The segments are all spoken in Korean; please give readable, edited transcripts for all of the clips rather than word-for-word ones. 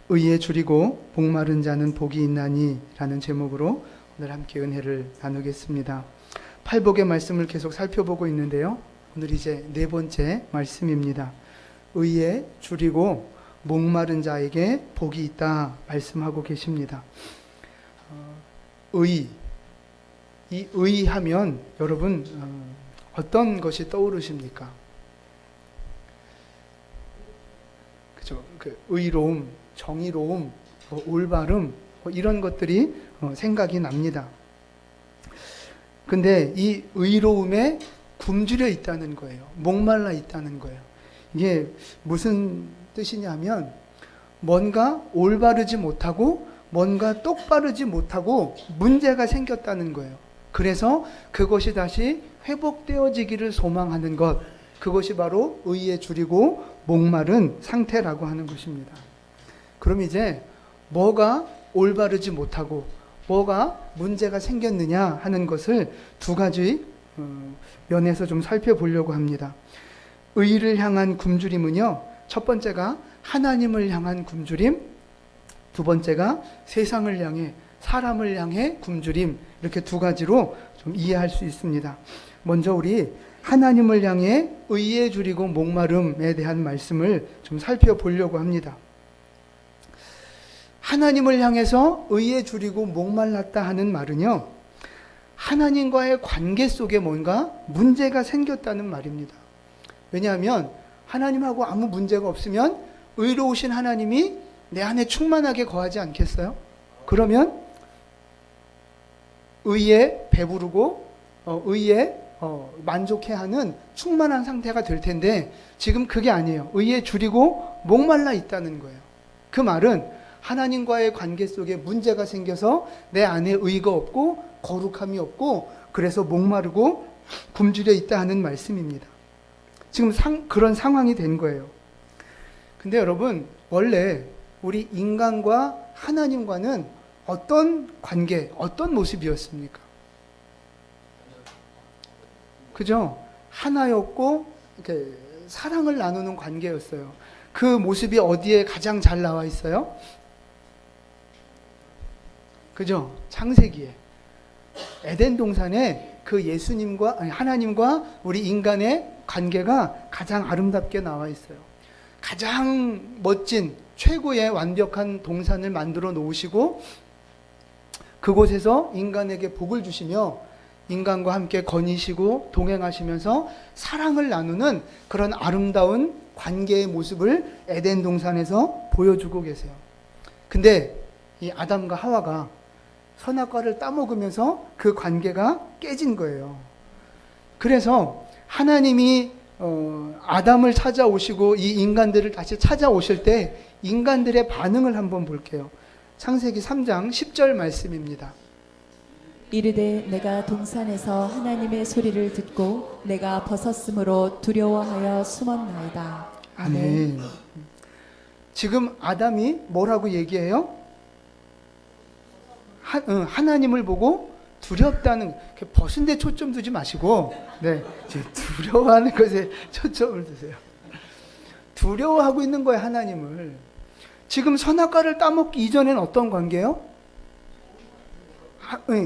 의에 줄이고 목마른 자는 복이 있나니 라는 제목으로 오늘 함께 은혜를 나누겠습니다. 팔복의 말씀을 계속 살펴보고 있는데요. 오늘 이제 네 번째 말씀입니다. 의에 줄이고 목마른 자에게 복이 있다 말씀하고 계십니다. 이 의하면 여러분 어떤 것이 떠오르십니까? 그죠? 그 의로움, 정의로움, 올바름 이런 것들이 생각이 납니다. 근데 이 의로움에 굶주려 있다는 거예요. 목말라 있다는 거예요. 이게 무슨 뜻이냐면 뭔가 올바르지 못하고 뭔가 똑바르지 못하고 문제가 생겼다는 거예요. 그래서 그것이 다시 회복되어지기를 소망하는 것, 그것이 바로 의에 줄이고 목마른 상태라고 하는 것입니다. 그럼 이제 뭐가 올바르지 못하고 뭐가 문제가 생겼느냐 하는 것을 두 가지 면에서 좀 살펴보려고 합니다. 의를 향한 굶주림은요, 첫 번째가 하나님을 향한 굶주림, 두 번째가 세상을 향해, 사람을 향해 굶주림, 이렇게 두 가지로 좀 이해할 수 있습니다. 먼저 우리 하나님을 향해 의에 줄이고 목마름에 대한 말씀을 좀 살펴보려고 합니다. 하나님을 향해서 의에 줄이고 목말랐다 하는 말은요, 하나님과의 관계 속에 뭔가 문제가 생겼다는 말입니다. 왜냐하면 하나님하고 아무 문제가 없으면 의로우신 하나님이 내 안에 충만하게 거하지 않겠어요? 그러면 의에 배부르고 의에 만족해하는 충만한 상태가 될 텐데 지금 그게 아니에요. 의에 줄이고 목말라 있다는 거예요. 그 말은 하나님과의 관계 속에 문제가 생겨서 내 안에 의가 없고 거룩함이 없고 그래서 목마르고 굶주려 있다 하는 말씀입니다. 지금 그런 상황이 된 거예요. 근데 여러분, 원래 우리 인간과 하나님과는 어떤 관계, 어떤 모습이었습니까? 그죠? 하나였고 이렇게 사랑을 나누는 관계였어요. 그 모습이 어디에 가장 잘 나와 있어요? 그죠? 창세기에 에덴 동산에 그 예수님과 하나님과 우리 인간의 관계가 가장 아름답게 나와 있어요. 가장 멋진 최고의 완벽한 동산을 만들어 놓으시고 그곳에서 인간에게 복을 주시며 인간과 함께 거니시고 동행하시면서 사랑을 나누는 그런 아름다운 관계의 모습을 에덴 동산에서 보여주고 계세요. 근데 이 아담과 하와가 선악과를 따먹으면서 그 관계가 깨진 거예요. 그래서 하나님이 아담을 찾아오시고 이 인간들을 다시 찾아오실 때 인간들의 반응을 한번 볼게요. 창세기 3장 10절 말씀입니다. 이르되 내가 동산에서 하나님의 소리를 듣고 내가 벗었으므로 두려워하여 숨었나이다. 아멘. 지금 아담이 뭐라고 얘기해요? 하나님을 보고 두렵다는, 벗은 데 초점 두지 마시고, 네, 두려워하는 것에 초점을 두세요. 두려워하고 있는 거예요, 하나님을. 지금 선악과를 따먹기 이전엔 어떤 관계예요?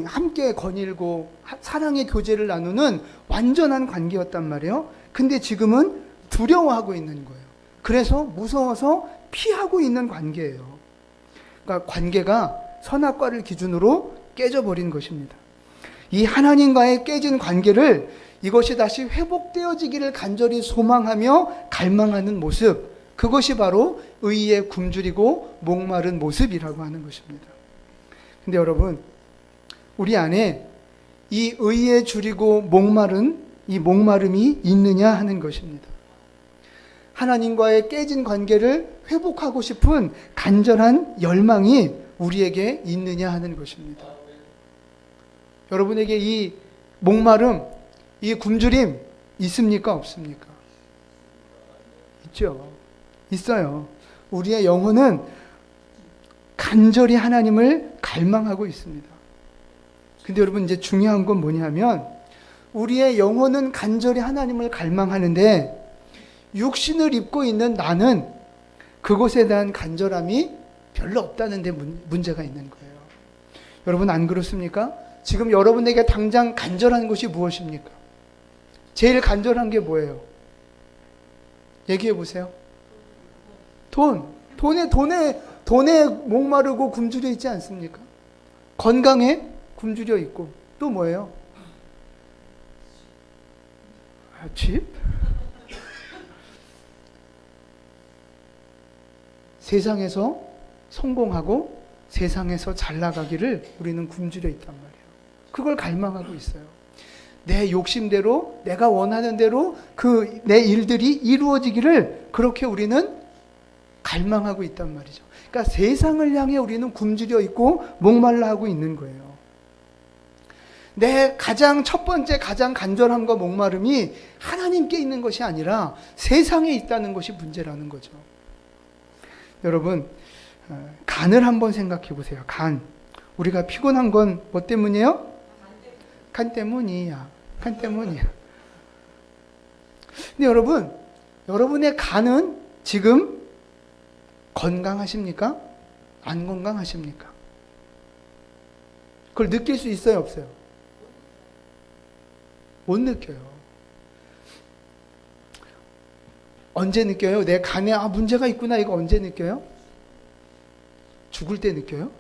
함께 거닐고 사랑의 교제를 나누는 완전한 관계였단 말이에요. 근데 지금은 두려워하고 있는 거예요. 그래서 무서워서 피하고 있는 관계예요. 그러니까 관계가 선악과를 기준으로 깨져버린 것입니다. 이 하나님과의 깨진 관계를 이것이 다시 회복되어지기를 간절히 소망하며 갈망하는 모습, 그것이 바로 의에 굶주리고 목마른 모습이라고 하는 것입니다. 근데 여러분, 우리 안에 이 의에 줄이고 목마른 이 목마름이 있느냐 하는 것입니다. 하나님과의 깨진 관계를 회복하고 싶은 간절한 열망이 우리에게 있느냐 하는 것입니다. 여러분에게 이 목마름, 이 굶주림 있습니까? 없습니까? 있죠. 있어요. 우리의 영혼은 간절히 하나님을 갈망하고 있습니다. 근데 여러분, 이제 중요한 건 뭐냐면 우리의 영혼은 간절히 하나님을 갈망하는데 육신을 입고 있는 나는 그것에 대한 간절함이 별로 없다는데 문제가 있는 거예요. 여러분 안 그렇습니까? 지금 여러분에게 당장 간절한 것이 무엇입니까? 제일 간절한 게 뭐예요? 얘기해 보세요. 돈에 목마르고 굶주려 있지 않습니까? 건강에 굶주려 있고 또 뭐예요? 집? 세상에서 성공하고 세상에서 잘 나가기를 우리는 굶주려 있단 말이에요. 그걸 갈망하고 있어요. 내 욕심대로 내가 원하는 대로 그 내 일들이 이루어지기를 그렇게 우리는 갈망하고 있단 말이죠. 그러니까 세상을 향해 우리는 굶주려 있고 목말라 하고 있는 거예요. 내 가장 첫 번째 가장 간절함과 목마름이 하나님께 있는 것이 아니라 세상에 있다는 것이 문제라는 거죠. 여러분, 간을 한번 생각해 보세요. 간. 우리가 피곤한 건 뭐 때문이에요? 간 때문이야. 간 때문이야. 근데 여러분, 여러분의 간은 지금 건강하십니까? 안 건강하십니까? 그걸 느낄 수 있어요, 없어요? 못 느껴요. 언제 느껴요? 내 간에 문제가 있구나 이거 언제 느껴요? 죽을 때 느껴요?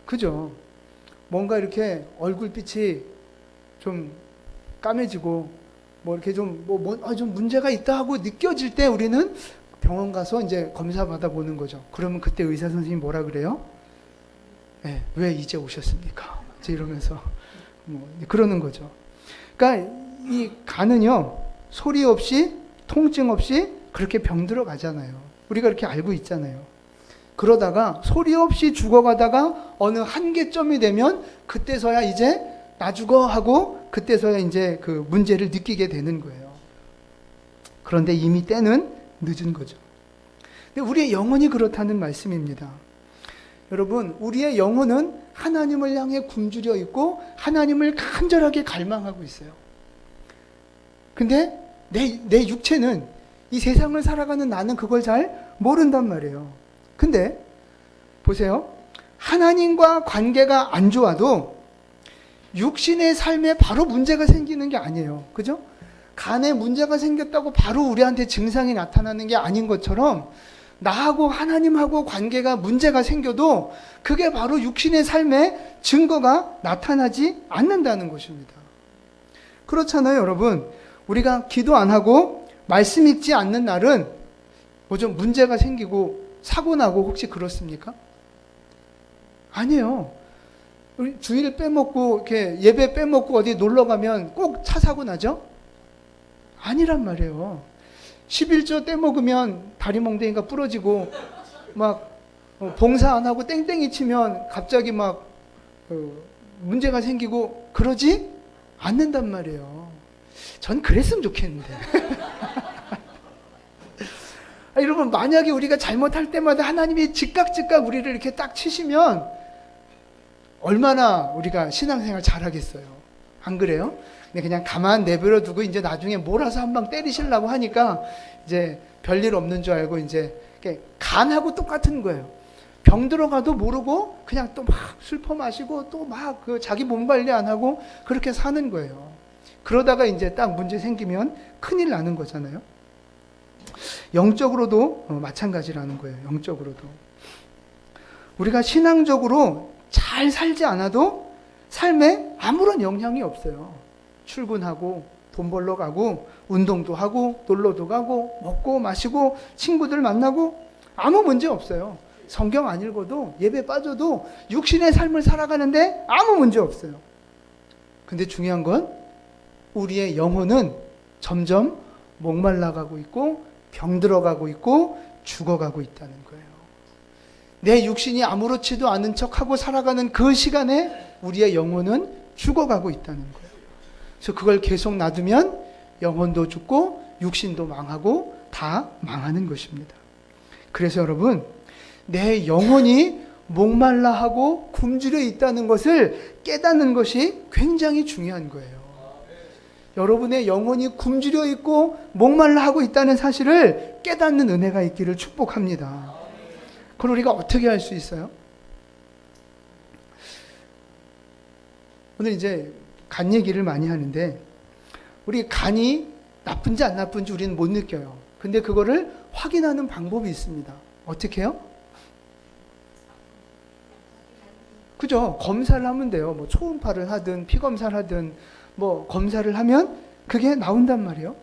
그죠? 뭔가 이렇게 얼굴빛이 좀 까매지고 뭐 이렇게 좀 문제가 있다 하고 느껴질 때 우리는 병원 가서 이제 검사 받아보는 거죠. 그러면 그때 의사 선생님이 뭐라 그래요? 네, 왜 이제 오셨습니까? 이러면서 그러는 거죠. 그러니까 이 간은요 소리 없이 통증 없이 그렇게 병들어 가잖아요. 우리가 이렇게 알고 있잖아요. 그러다가 소리 없이 죽어가다가 어느 한계점이 되면 그때서야 이제 나 죽어 하고 그때서야 이제 그 문제를 느끼게 되는 거예요. 그런데 이미 때는 늦은 거죠. 근데 우리의 영혼이 그렇다는 말씀입니다. 여러분, 우리의 영혼은 하나님을 향해 굶주려 있고 하나님을 간절하게 갈망하고 있어요. 근데 내 육체는 이 세상을 살아가는 나는 그걸 잘 모른단 말이에요. 근데 보세요. 하나님과 관계가 안 좋아도 육신의 삶에 바로 문제가 생기는 게 아니에요. 그죠? 간에 문제가 생겼다고 바로 우리한테 증상이 나타나는 게 아닌 것처럼 나하고 하나님하고 관계가 문제가 생겨도 그게 바로 육신의 삶에 증거가 나타나지 않는다는 것입니다. 그렇잖아요, 여러분. 우리가 기도 안 하고 말씀 읽지 않는 날은 뭐 좀 문제가 생기고 사고 나고 혹시 그렇습니까? 아니에요. 우리 주일 빼먹고 이렇게 예배 빼먹고 어디 놀러 가면 꼭 차 사고 나죠? 아니란 말이에요. 11조 떼먹으면 다리 멍댕이가 부러지고 막 봉사 안 하고 땡땡이 치면 갑자기 막 문제가 생기고 그러지 않는단 말이에요. 전 그랬으면 좋겠는데. 여러분, 만약에 우리가 잘못할 때마다 하나님이 즉각 우리를 이렇게 딱 치시면 얼마나 우리가 신앙생활 잘하겠어요. 안 그래요? 근데 그냥 가만 내버려 두고 이제 나중에 몰아서 한 방 때리시려고 하니까 이제 별일 없는 줄 알고 이제 간하고 똑같은 거예요. 병 들어가도 모르고 그냥 또 막 술 퍼마시고 또 막 그 자기 몸 관리 안 하고 그렇게 사는 거예요. 그러다가 이제 딱 문제 생기면 큰일 나는 거잖아요. 영적으로도 마찬가지라는 거예요. 영적으로도. 우리가 신앙적으로 잘 살지 않아도 삶에 아무런 영향이 없어요. 출근하고 돈 벌러 가고 운동도 하고 놀러도 가고 먹고 마시고 친구들 만나고 아무 문제 없어요. 성경 안 읽어도 예배 빠져도 육신의 삶을 살아가는데 아무 문제 없어요. 근데 중요한 건 우리의 영혼은 점점 목말라가고 있고 병들어가고 있고 죽어가고 있다는 거예요. 내 육신이 아무렇지도 않은 척하고 살아가는 그 시간에 우리의 영혼은 죽어가고 있다는 거예요. 그래서 그걸 계속 놔두면 영혼도 죽고 육신도 망하고 다 망하는 것입니다. 그래서 여러분, 내 영혼이 목말라하고 굶주려 있다는 것을 깨닫는 것이 굉장히 중요한 거예요. 여러분의 영혼이 굶주려 있고 목말라하고 있다는 사실을 깨닫는 은혜가 있기를 축복합니다. 그럼 우리가 어떻게 할 수 있어요? 오늘 이제 간 얘기를 많이 하는데 우리 간이 나쁜지 안 나쁜지 우리는 못 느껴요. 근데 그거를 확인하는 방법이 있습니다. 어떻게 해요? 그죠? 검사를 하면 돼요. 뭐 초음파를 하든 피검사를 하든 뭐 검사를 하면 그게 나온단 말이에요.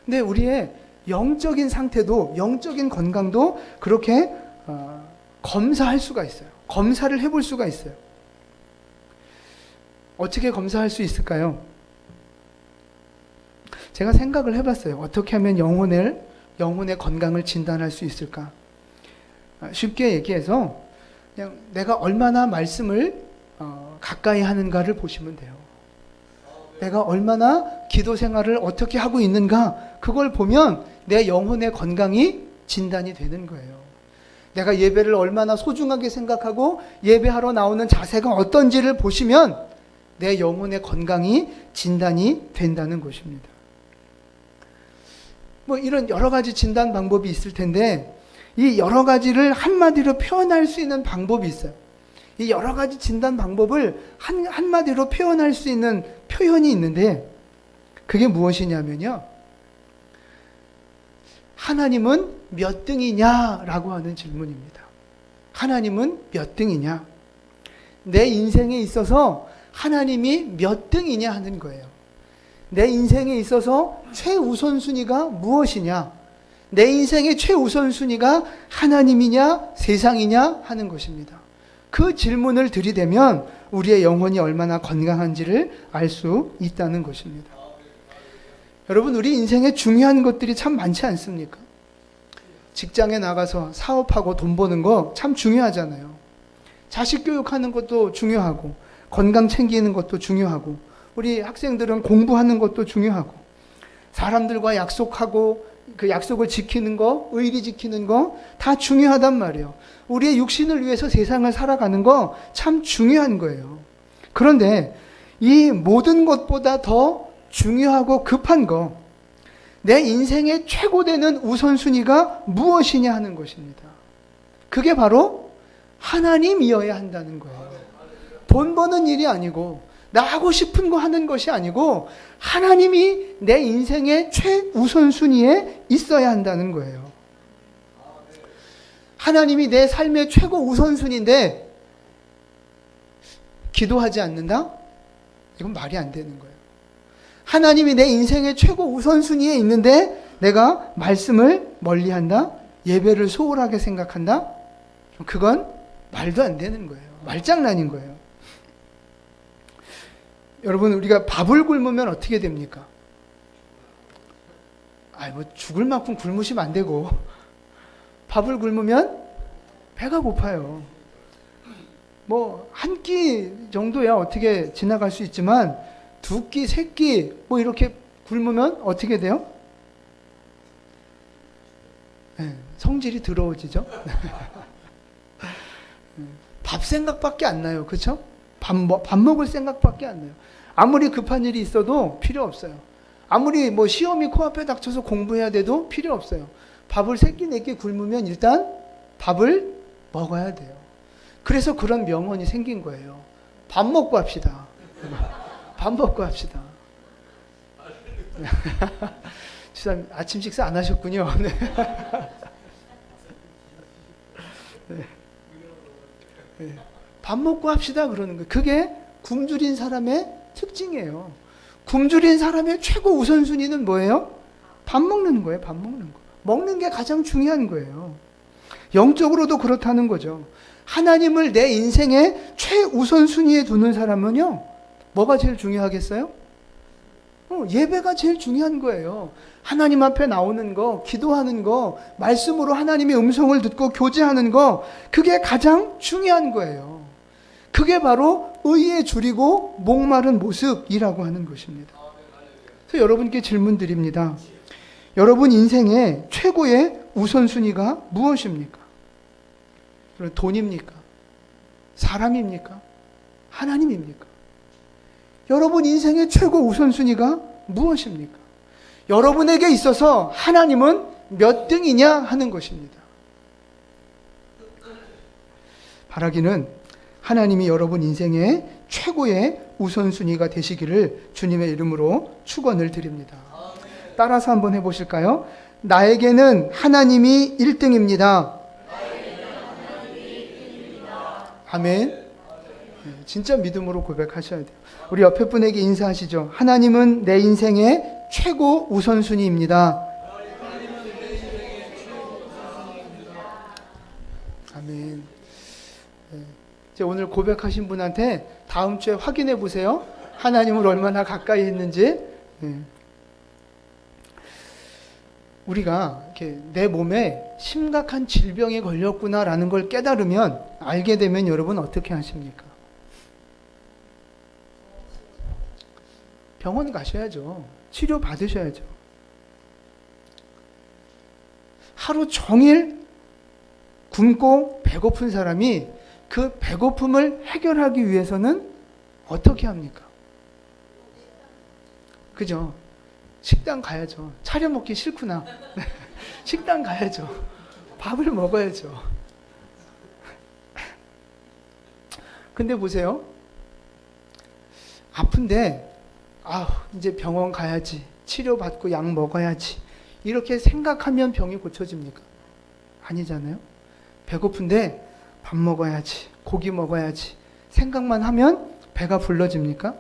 근데 우리의 영적인 상태도 영적인 건강도 그렇게 검사할 수가 있어요. 검사를 해볼 수가 있어요. 어떻게 검사할 수 있을까요? 제가 생각을 해봤어요. 어떻게 하면 영혼의 건강을 진단할 수 있을까? 쉽게 얘기해서 그냥 내가 얼마나 말씀을 가까이 하는가를 보시면 돼요. 내가 얼마나 기도 생활을 어떻게 하고 있는가, 그걸 보면 내 영혼의 건강이 진단이 되는 거예요. 내가 예배를 얼마나 소중하게 생각하고 예배하러 나오는 자세가 어떤지를 보시면 내 영혼의 건강이 진단이 된다는 것입니다. 뭐 이런 여러 가지 진단 방법이 있을 텐데 이 여러 가지를 한마디로 표현할 수 있는 방법이 있어요. 이 여러 가지 진단 방법을 한마디로 표현할 수 있는 표현이 있는데 그게 무엇이냐면요. 하나님은 몇 등이냐라고 하는 질문입니다. 하나님은 몇 등이냐? 내 인생에 있어서 하나님이 몇 등이냐 하는 거예요. 내 인생에 있어서 최우선순위가 무엇이냐? 내 인생의 최우선순위가 하나님이냐 세상이냐 하는 것입니다. 그 질문을 들이대면 우리의 영혼이 얼마나 건강한지를 알 수 있다는 것입니다. 여러분, 우리 인생에 중요한 것들이 참 많지 않습니까? 직장에 나가서 사업하고 돈 버는 거 참 중요하잖아요. 자식 교육하는 것도 중요하고 건강 챙기는 것도 중요하고 우리 학생들은 공부하는 것도 중요하고 사람들과 약속하고 그 약속을 지키는 거, 의리 지키는 거 다 중요하단 말이에요. 우리의 육신을 위해서 세상을 살아가는 거 참 중요한 거예요. 그런데 이 모든 것보다 더 중요하고 급한 거, 내 인생의 최고되는 우선순위가 무엇이냐 하는 것입니다. 그게 바로 하나님이어야 한다는 거예요. 돈 버는 일이 아니고 나 하고 싶은 거 하는 것이 아니고 하나님이 내 인생의 최우선순위에 있어야 한다는 거예요. 하나님이 내 삶의 최고 우선순위인데 기도하지 않는다? 이건 말이 안 되는 거예요. 하나님이 내 인생의 최고 우선순위에 있는데 내가 말씀을 멀리한다? 예배를 소홀하게 생각한다? 그건 말도 안 되는 거예요. 말장난인 거예요. 여러분, 우리가 밥을 굶으면 어떻게 됩니까? 뭐 죽을 만큼 굶으시면 안 되고 밥을 굶으면 배가 고파요. 뭐 한 끼 정도야 어떻게 지나갈 수 있지만 두 끼, 세 끼 뭐 이렇게 굶으면 어떻게 돼요? 성질이 더러워지죠. 밥 생각밖에 안 나요. 그렇죠? 밥 먹을 생각밖에 안 나요. 아무리 급한 일이 있어도 필요 없어요. 아무리 뭐 시험이 코앞에 닥쳐서 공부해야 돼도 필요 없어요. 밥을 세 끼, 네 끼 굶으면 일단 밥을 먹어야 돼요. 그래서 그런 명언이 생긴 거예요. 밥 먹고 합시다. 밥 먹고 합시다. 주사님 아침 식사 안 하셨군요. 네. 네. 밥 먹고 합시다 그러는 거예요. 그게 굶주린 사람의 특징이에요. 굶주린 사람의 최고 우선순위는 뭐예요? 밥 먹는 거예요. 밥 먹는 거. 먹는 게 가장 중요한 거예요. 영적으로도 그렇다는 거죠. 하나님을 내 인생의 최우선순위에 두는 사람은요, 뭐가 제일 중요하겠어요? 예배가 제일 중요한 거예요. 하나님 앞에 나오는 거, 기도하는 거, 말씀으로 하나님의 음성을 듣고 교제하는 거, 그게 가장 중요한 거예요. 그게 바로 의에 줄이고 목마른 모습이라고 하는 것입니다. 그래서 여러분께 질문 드립니다. 여러분 인생의 최고의 우선순위가 무엇입니까? 돈입니까? 사람입니까? 하나님입니까? 여러분 인생의 최고 우선순위가 무엇입니까? 여러분에게 있어서 하나님은 몇 등이냐 하는 것입니다. 바라기는 하나님이 여러분 인생의 최고의 우선순위가 되시기를 주님의 이름으로 축원을 드립니다. 따라서 한번 해보실까요? 나에게는 하나님이 1등입니다. 아멘. 진짜 믿음으로 고백하셔야 돼요. 우리 옆에 분에게 인사하시죠. 하나님은 내 인생의 최고 우선순위입니다. 아멘. 이제 오늘 고백하신 분한테 다음 주에 확인해 보세요. 하나님을 얼마나 가까이 했는지. 우리가 이렇게 내 몸에 심각한 질병에 걸렸구나라는 걸 깨달으면, 알게 되면 여러분 어떻게 하십니까? 병원 가셔야죠. 치료 받으셔야죠. 하루 종일 굶고 배고픈 사람이 그 배고픔을 해결하기 위해서는 어떻게 합니까? 그죠? 식당 가야죠. 차려 먹기 싫구나. 식당 가야죠. 밥을 먹어야죠. 근데 보세요. 아픈데 이제 병원 가야지. 치료받고 약 먹어야지. 이렇게 생각하면 병이 고쳐집니까? 아니잖아요. 배고픈데 밥 먹어야지. 고기 먹어야지. 생각만 하면 배가 불러집니까?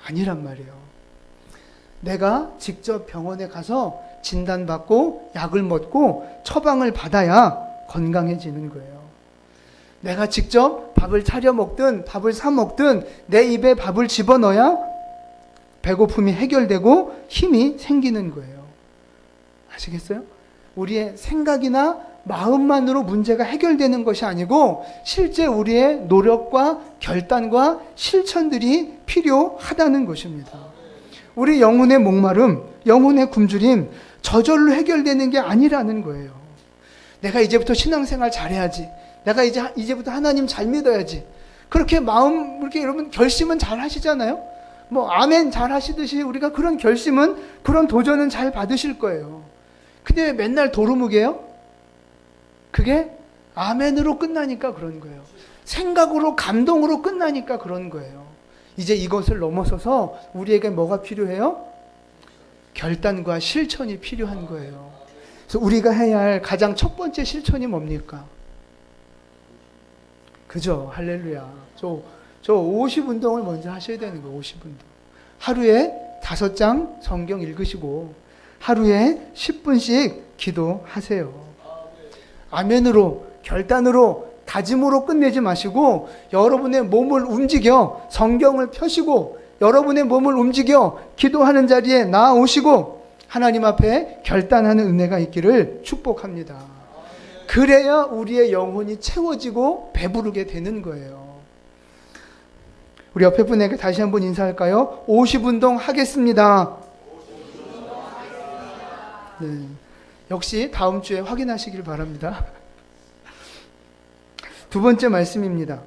아니란 말이에요. 내가 직접 병원에 가서 진단받고 약을 먹고 처방을 받아야 건강해지는 거예요. 내가 직접 밥을 차려 먹든 밥을 사 먹든 내 입에 밥을 집어넣어야 배고픔이 해결되고 힘이 생기는 거예요. 아시겠어요? 우리의 생각이나 마음만으로 문제가 해결되는 것이 아니고 실제 우리의 노력과 결단과 실천들이 필요하다는 것입니다. 우리 영혼의 목마름, 영혼의 굶주림 저절로 해결되는 게 아니라는 거예요. 내가 이제부터 신앙생활 잘해야지. 내가 이제부터 하나님 잘 믿어야지. 그렇게 마음, 이렇게 여러분 결심은 잘 하시잖아요? 아멘 잘 하시듯이 우리가 그런 결심은, 그런 도전은 잘 받으실 거예요. 근데 왜 맨날 도루묵이에요? 그게 아멘으로 끝나니까 그런 거예요. 생각으로, 감동으로 끝나니까 그런 거예요. 이제 이것을 넘어서서 우리에게 뭐가 필요해요? 결단과 실천이 필요한 거예요. 그래서 우리가 해야 할 가장 첫 번째 실천이 뭡니까? 그죠? 할렐루야. 저 50운동을 먼저 하셔야 되는 거예요. 50운동. 하루에 5장 성경 읽으시고 하루에 10분씩 기도하세요. 아멘으로, 결단으로, 다짐으로 끝내지 마시고 여러분의 몸을 움직여 성경을 펴시고 여러분의 몸을 움직여 기도하는 자리에 나아오시고 하나님 앞에 결단하는 은혜가 있기를 축복합니다. 그래야 우리의 영혼이 채워지고 배부르게 되는 거예요. 우리 옆에 분에게 다시 한번 인사할까요? 50운동 하겠습니다. 네. 역시 다음 주에 확인하시길 바랍니다. 두 번째 말씀입니다.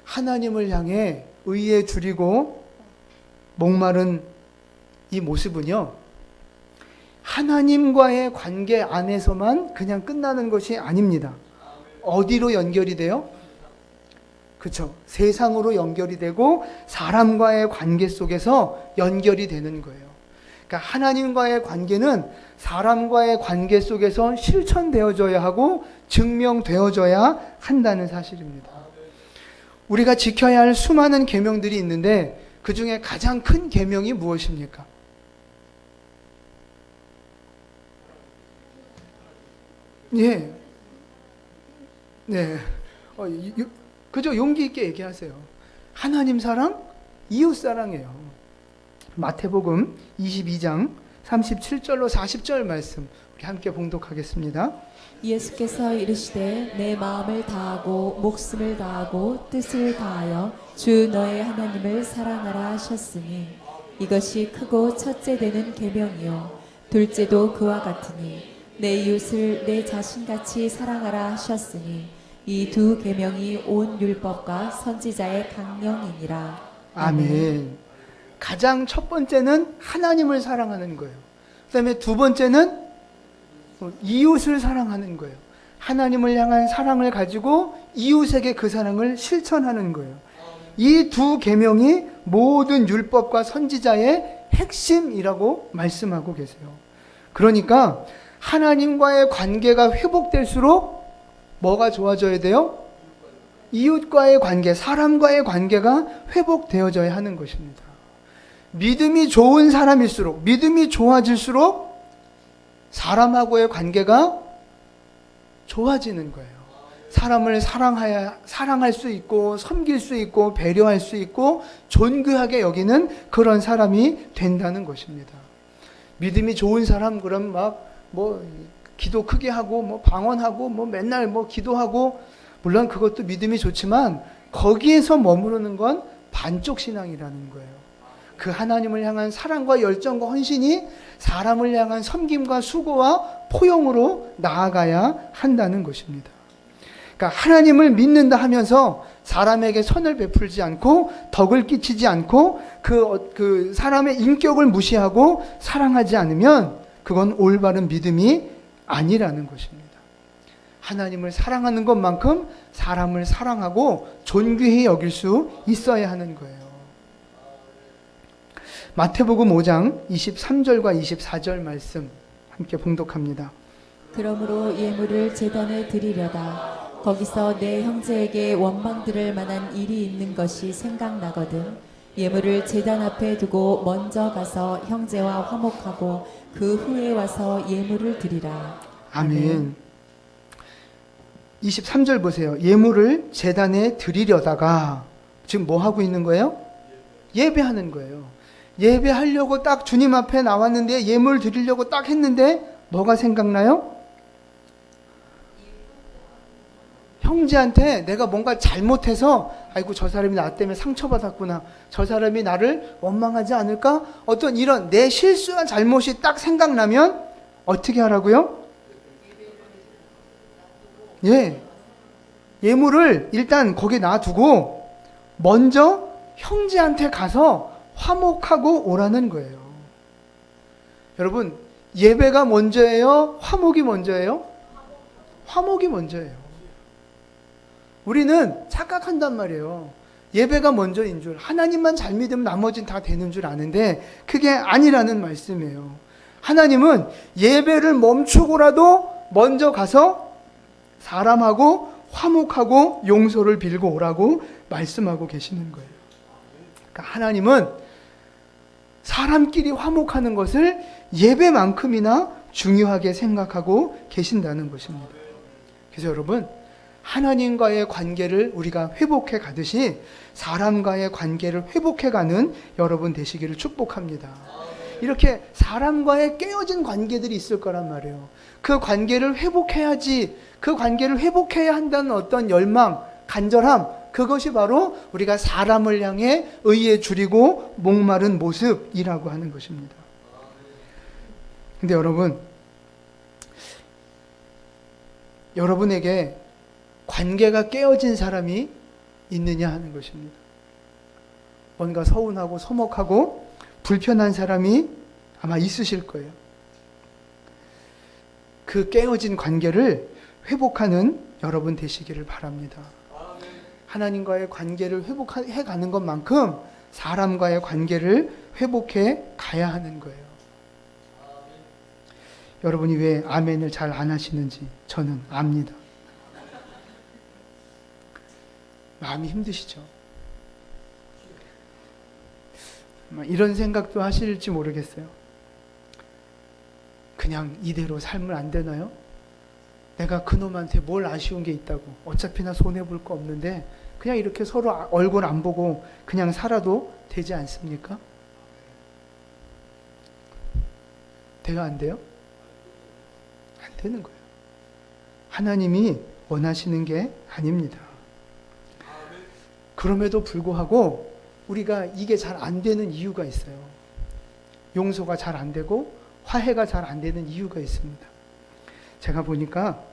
하나님을 향해 의에 줄이고 목마른 이 모습은요, 하나님과의 관계 안에서만 그냥 끝나는 것이 아닙니다. 어디로 연결이 돼요? 그렇죠. 세상으로 연결이 되고 사람과의 관계 속에서 연결이 되는 거예요. 그러니까 하나님과의 관계는 사람과의 관계 속에서 실천되어져야 하고 증명되어져야 한다는 사실입니다. 우리가 지켜야 할 수많은 계명들이 있는데 그 중에 가장 큰 계명이 무엇입니까? 예. 네. 그죠? 용기 있게 얘기하세요. 하나님 사랑, 이웃 사랑이에요. 마태복음 22장 37절로 40절 말씀 우리 함께 봉독하겠습니다. 예수께서 이르시되 내 마음을 다하고 목숨을 다하고 뜻을 다하여 주 너의 하나님을 사랑하라 하셨으니 이것이 크고 첫째 되는 계명이요 둘째도 그와 같으니 내 이웃을 내 자신같이 사랑하라 하셨으니 이 두 계명이 온 율법과 선지자의 강령이니라. 아멘. 가장 첫 번째는 하나님을 사랑하는 거예요. 그다음에 두 번째는 이웃을 사랑하는 거예요. 하나님을 향한 사랑을 가지고 이웃에게 그 사랑을 실천하는 거예요. 이 두 계명이 모든 율법과 선지자의 핵심이라고 말씀하고 계세요. 그러니까 하나님과의 관계가 회복될수록 뭐가 좋아져야 돼요? 이웃과의 관계, 사람과의 관계가 회복되어져야 하는 것입니다. 믿음이 좋은 사람일수록, 믿음이 좋아질수록 사람하고의 관계가 좋아지는 거예요. 사람을 사랑할 수 있고, 섬길 수 있고, 배려할 수 있고, 존귀하게 여기는 그런 사람이 된다는 것입니다. 믿음이 좋은 사람, 그럼 기도 크게 하고, 방언하고, 맨날 기도하고, 물론 그것도 믿음이 좋지만, 거기에서 머무르는 건 반쪽 신앙이라는 거예요. 그 하나님을 향한 사랑과 열정과 헌신이 사람을 향한 섬김과 수고와 포용으로 나아가야 한다는 것입니다. 그러니까 하나님을 믿는다 하면서 사람에게 선을 베풀지 않고 덕을 끼치지 않고 그 사람의 인격을 무시하고 사랑하지 않으면 그건 올바른 믿음이 아니라는 것입니다. 하나님을 사랑하는 것만큼 사람을 사랑하고 존귀히 여길 수 있어야 하는 거예요. 마태복음 5장 23절과 24절 말씀 함께 봉독합니다. 그러므로 예물을 제단에 드리려다 거기서 내 형제에게 원망 들을 만한 일이 있는 것이 생각나거든 예물을 제단 앞에 두고 먼저 가서 형제와 화목하고 그 후에 와서 예물을 드리라. 아멘. 23절 보세요. 예물을 제단에 드리려다가 지금 뭐 하고 있는 거예요? 예배하는 거예요. 예배하려고 딱 주님 앞에 나왔는데 예물 드리려고 딱 했는데 뭐가 생각나요? 형제한테 내가 뭔가 잘못해서 아이고 저 사람이 나 때문에 상처받았구나. 저 사람이 나를 원망하지 않을까? 어떤 이런 내 실수한 잘못이 딱 생각나면 어떻게 하라고요? 예물을 일단 거기 놔두고 먼저 형제한테 가서 화목하고 오라는 거예요. 여러분, 예배가 먼저예요? 화목이 먼저예요? 화목이 먼저예요. 우리는 착각한단 말이에요. 예배가 먼저인 줄, 하나님만 잘 믿으면 나머지는 다 되는 줄 아는데 그게 아니라는 말씀이에요. 하나님은 예배를 멈추고라도 먼저 가서 사람하고 화목하고 용서를 빌고 오라고 말씀하고 계시는 거예요. 그러니까 하나님은 사람끼리 화목하는 것을 예배만큼이나 중요하게 생각하고 계신다는 것입니다. 그래서 여러분, 하나님과의 관계를 우리가 회복해 가듯이 사람과의 관계를 회복해 가는 여러분 되시기를 축복합니다. 이렇게 사람과의 깨어진 관계들이 있을 거란 말이에요. 그 관계를 회복해야지, 그 관계를 회복해야 한다는 어떤 열망, 간절함, 그것이 바로 우리가 사람을 향해 의에 줄이고 목마른 모습이라고 하는 것입니다. 근데 여러분에게 관계가 깨어진 사람이 있느냐 하는 것입니다. 뭔가 서운하고 서먹하고 불편한 사람이 아마 있으실 거예요. 그 깨어진 관계를 회복하는 여러분 되시기를 바랍니다. 하나님과의 관계를 회복해 가는 것만큼 사람과의 관계를 회복해 가야 하는 거예요. 여러분이 왜 아멘을 잘 안 하시는지 저는 압니다. 마음이 힘드시죠? 이런 생각도 하실지 모르겠어요. 그냥 이대로 살면 안 되나요? 내가 그놈한테 뭘 아쉬운 게 있다고. 어차피나 손해볼 거 없는데 그냥 이렇게 서로 얼굴 안 보고 그냥 살아도 되지 않습니까? 돼요, 안 돼요? 안 되는 거예요. 하나님이 원하시는 게 아닙니다. 그럼에도 불구하고 우리가 이게 잘 안 되는 이유가 있어요. 용서가 잘 안 되고 화해가 잘 안 되는 이유가 있습니다. 제가 보니까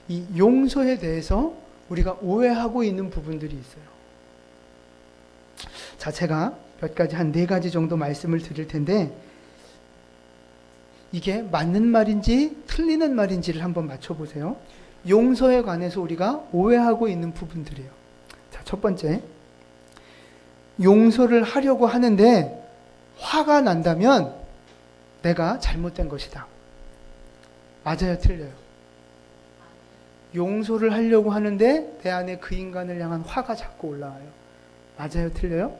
이 용서에 대해서 우리가 오해하고 있는 부분들이 있어요. 자, 제가 몇 가지, 한 4가지 정도 말씀을 드릴 텐데, 이게 맞는 말인지 틀리는 말인지를 한번 맞춰보세요. 용서에 관해서 우리가 오해하고 있는 부분들이에요. 자, 첫 번째. 용서를 하려고 하는데 화가 난다면 내가 잘못된 것이다. 맞아요, 틀려요? 용서를 하려고 하는데 내 안에 그 인간을 향한 화가 자꾸 올라와요. 맞아요, 틀려요?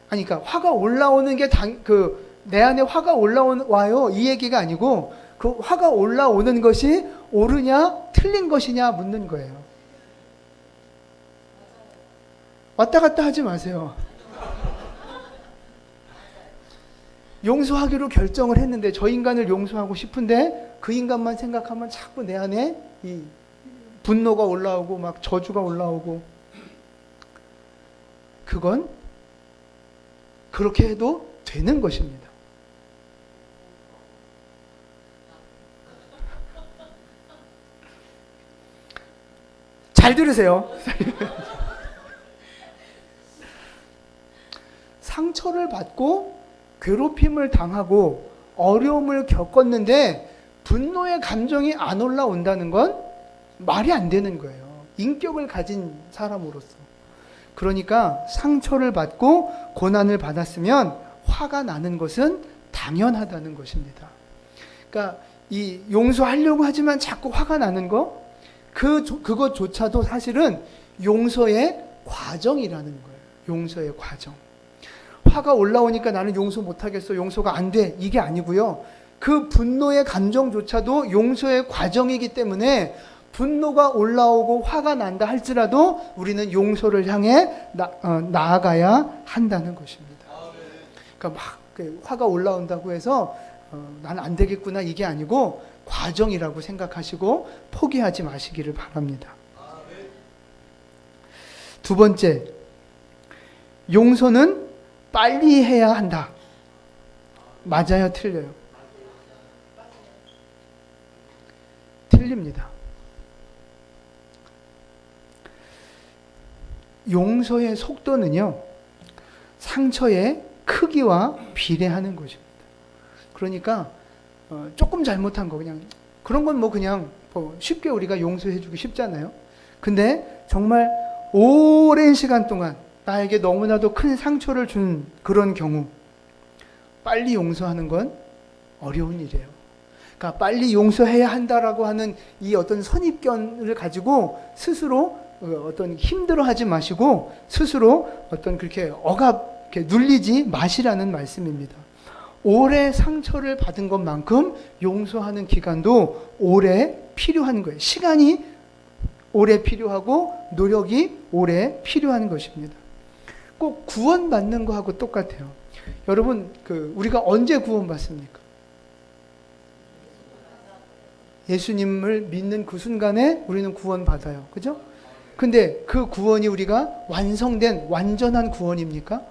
아니, 그러니까 화가 올라오는 게 내 안에 화가 올라와요 이 얘기가 아니고 그 화가 올라오는 것이 옳으냐 틀린 것이냐 묻는 거예요. 왔다 갔다 하지 마세요. 용서하기로 결정을 했는데 저 인간을 용서하고 싶은데 그 인간만 생각하면 자꾸 내 안에 이 분노가 올라오고 막 저주가 올라오고, 그건 그렇게 해도 되는 것입니다. 잘 들으세요. 상처를 받고 괴롭힘을 당하고 어려움을 겪었는데 분노의 감정이 안 올라온다는 건 말이 안 되는 거예요. 인격을 가진 사람으로서. 그러니까 상처를 받고 고난을 받았으면 화가 나는 것은 당연하다는 것입니다. 그러니까 이 용서하려고 하지만 자꾸 화가 나는 거, 그것조차도 사실은 용서의 과정이라는 거예요. 용서의 과정. 화가 올라오니까 나는 용서 못하겠어, 용서가 안 돼, 이게 아니고요. 그 분노의 감정조차도 용서의 과정이기 때문에 분노가 올라오고 화가 난다 할지라도 우리는 용서를 향해 나아가야 한다는 것입니다. 그러니까 막 화가 올라온다고 해서 나는 안 되겠구나 이게 아니고 과정이라고 생각하시고 포기하지 마시기를 바랍니다. 두 번째, 용서는 빨리 해야 한다. 맞아요, 틀려요? 틀립니다. 용서의 속도는요, 상처의 크기와 비례하는 것입니다. 그러니까 조금 잘못한 거 그냥 그런 건 뭐 그냥 쉽게 우리가 용서해주기 쉽잖아요. 근데 정말 오랜 시간 동안 나에게 너무나도 큰 상처를 준 그런 경우 빨리 용서하는 건 어려운 일이에요. 그러니까 빨리 용서해야 한다라고 하는 이 어떤 선입견을 가지고 스스로 어떤 힘들어하지 마시고 스스로 어떤 그렇게 이렇게 눌리지 마시라는 말씀입니다. 오래 상처를 받은 것만큼 용서하는 기간도 오래 필요한 거예요. 시간이 오래 필요하고 노력이 오래 필요한 것입니다. 꼭 구원받는 거하고 똑같아요. 여러분, 우리가 언제 구원받습니까? 예수님을 믿는 그 순간에 우리는 구원받아요. 그죠? 근데 그 구원이 우리가 완성된 완전한 구원입니까?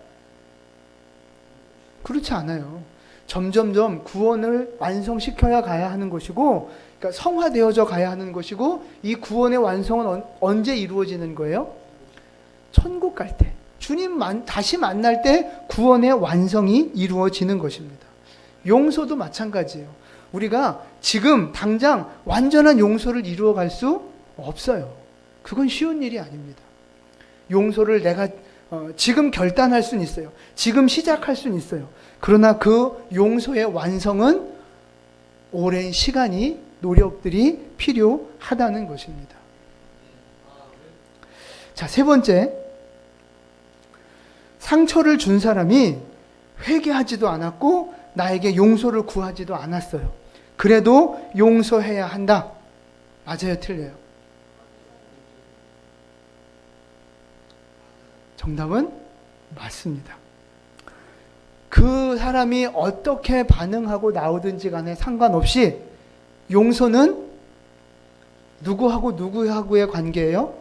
그렇지 않아요. 점점점 구원을 완성시켜야 가야 하는 것이고, 그러니까 성화되어져 가야 하는 것이고, 이 구원의 완성은 언제 이루어지는 거예요? 천국 갈 때, 주님 다시 만날 때 구원의 완성이 이루어지는 것입니다. 용서도 마찬가지예요. 우리가 지금 당장 완전한 용서를 이루어갈 수 없어요. 그건 쉬운 일이 아닙니다. 용서를 내가 지금 결단할 수는 있어요. 지금 시작할 수는 있어요. 그러나 그 용서의 완성은 오랜 시간이, 노력들이 필요하다는 것입니다. 자, 세 번째, 상처를 준 사람이 회개하지도 않았고 나에게 용서를 구하지도 않았어요. 그래도 용서해야 한다. 맞아요, 틀려요? 정답은 맞습니다. 그 사람이 어떻게 반응하고 나오든지 간에 상관없이 용서는 누구하고의 관계예요?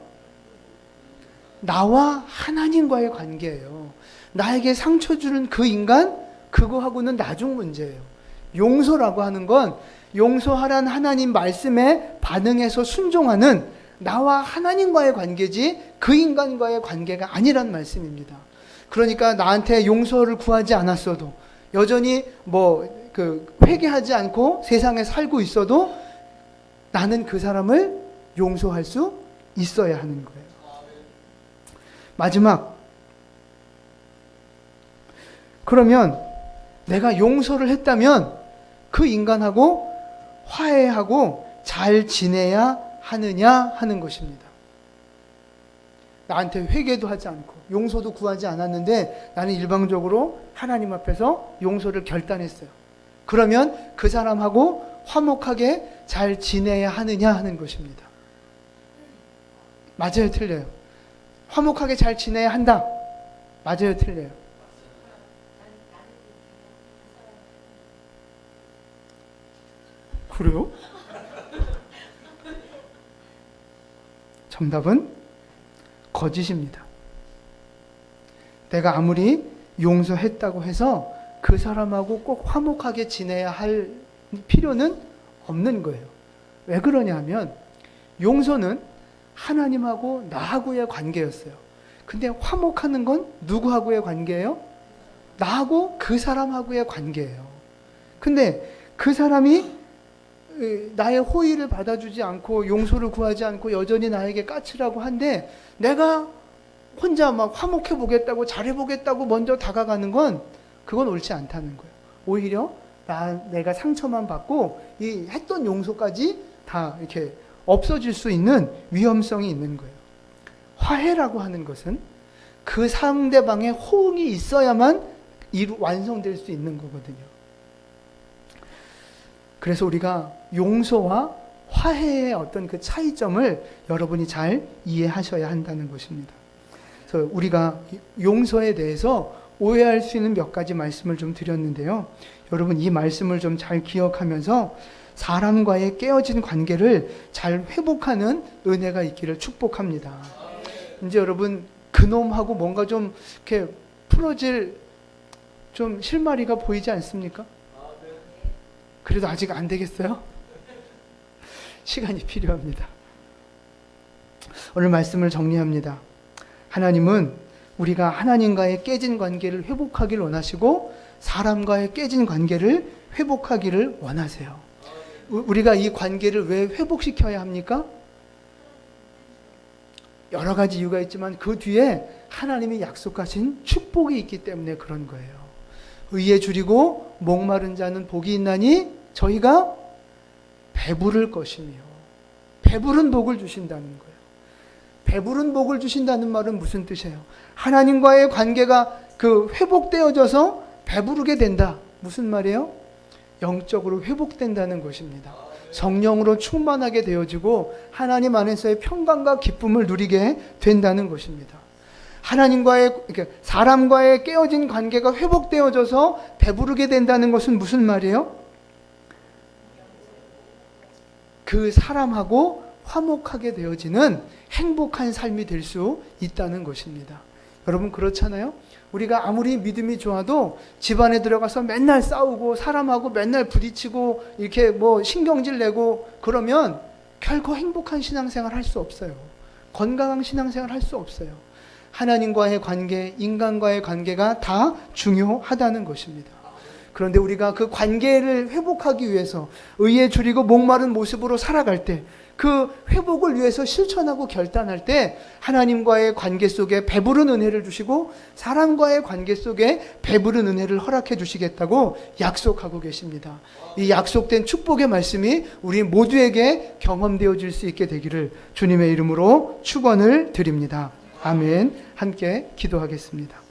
나와 하나님과의 관계예요. 나에게 상처 주는 그 인간, 그거하고는 나중 문제예요. 용서라고 하는 건 용서하란 하나님 말씀에 반응해서 순종하는 나와 하나님과의 관계지 그 인간과의 관계가 아니란 말씀입니다. 그러니까 나한테 용서를 구하지 않았어도, 여전히 회개하지 않고 세상에 살고 있어도 나는 그 사람을 용서할 수 있어야 하는 거예요. 마지막, 그러면 내가 용서를 했다면 그 인간하고 화해하고 잘 지내야 하느냐 하는 것입니다. 나한테 회개도 하지 않고 용서도 구하지 않았는데 나는 일방적으로 하나님 앞에서 용서를 결단했어요. 그러면 그 사람하고 화목하게 잘 지내야 하느냐 하는 것입니다. 맞아요, 틀려요? 화목하게 잘 지내야 한다. 맞아요, 틀려요? 그래요? 정답은 거짓입니다. 내가 아무리 용서했다고 해서 그 사람하고 꼭 화목하게 지내야 할 필요는 없는 거예요. 왜 그러냐면 용서는 하나님하고 나하고의 관계였어요. 근데 화목하는 건 누구하고의 관계예요? 나하고 그 사람하고의 관계예요. 근데 그 사람이 나의 호의를 받아주지 않고 용서를 구하지 않고 여전히 나에게 까칠하고 한데 내가 혼자 막 화목해 보겠다고 잘해 보겠다고 먼저 다가가는 건 그건 옳지 않다는 거예요. 오히려 내가 상처만 받고 이 했던 용서까지 다 이렇게 없어질 수 있는 위험성이 있는 거예요. 화해라고 하는 것은 그 상대방의 호응이 있어야만 완성될 수 있는 거거든요. 그래서 우리가 용서와 화해의 어떤 그 차이점을 여러분이 잘 이해하셔야 한다는 것입니다. 그래서 우리가 용서에 대해서 오해할 수 있는 몇 가지 말씀을 좀 드렸는데요. 여러분 이 말씀을 좀 잘 기억하면서 사람과의 깨어진 관계를 잘 회복하는 은혜가 있기를 축복합니다. 이제 여러분 그놈하고 뭔가 좀 이렇게 풀어질 좀 실마리가 보이지 않습니까? 그래도 아직 안 되겠어요? 시간이 필요합니다. 오늘 말씀을 정리합니다. 하나님은 우리가 하나님과의 깨진 관계를 회복하기를 원하시고 사람과의 깨진 관계를 회복하기를 원하세요. 우리가 이 관계를 왜 회복시켜야 합니까? 여러 가지 이유가 있지만 그 뒤에 하나님이 약속하신 축복이 있기 때문에 그런 거예요. 의에 줄이고 목마른 자는 복이 있나니 저희가 배부를 것이며 배부른 복을 주신다는 거예요. 배부른 복을 주신다는 말은 무슨 뜻이에요? 하나님과의 관계가 회복되어져서 배부르게 된다. 무슨 말이에요? 영적으로 회복된다는 것입니다. 성령으로 충만하게 되어지고 하나님 안에서의 평강과 기쁨을 누리게 된다는 것입니다. 사람과의 깨어진 관계가 회복되어져서 배부르게 된다는 것은 무슨 말이에요? 그 사람하고 화목하게 되어지는 행복한 삶이 될 수 있다는 것입니다. 여러분 그렇잖아요? 우리가 아무리 믿음이 좋아도 집안에 들어가서 맨날 싸우고 사람하고 맨날 부딪히고 이렇게 신경질 내고 그러면 결코 행복한 신앙생활 할 수 없어요. 건강한 신앙생활 할 수 없어요. 하나님과의 관계, 인간과의 관계가 다 중요하다는 것입니다. 그런데 우리가 그 관계를 회복하기 위해서 의에 줄이고 목마른 모습으로 살아갈 때 그 회복을 위해서 실천하고 결단할 때 하나님과의 관계 속에 배부른 은혜를 주시고 사람과의 관계 속에 배부른 은혜를 허락해 주시겠다고 약속하고 계십니다. 이 약속된 축복의 말씀이 우리 모두에게 경험되어질 수 있게 되기를 주님의 이름으로 축원을 드립니다. 아멘. 함께 기도하겠습니다.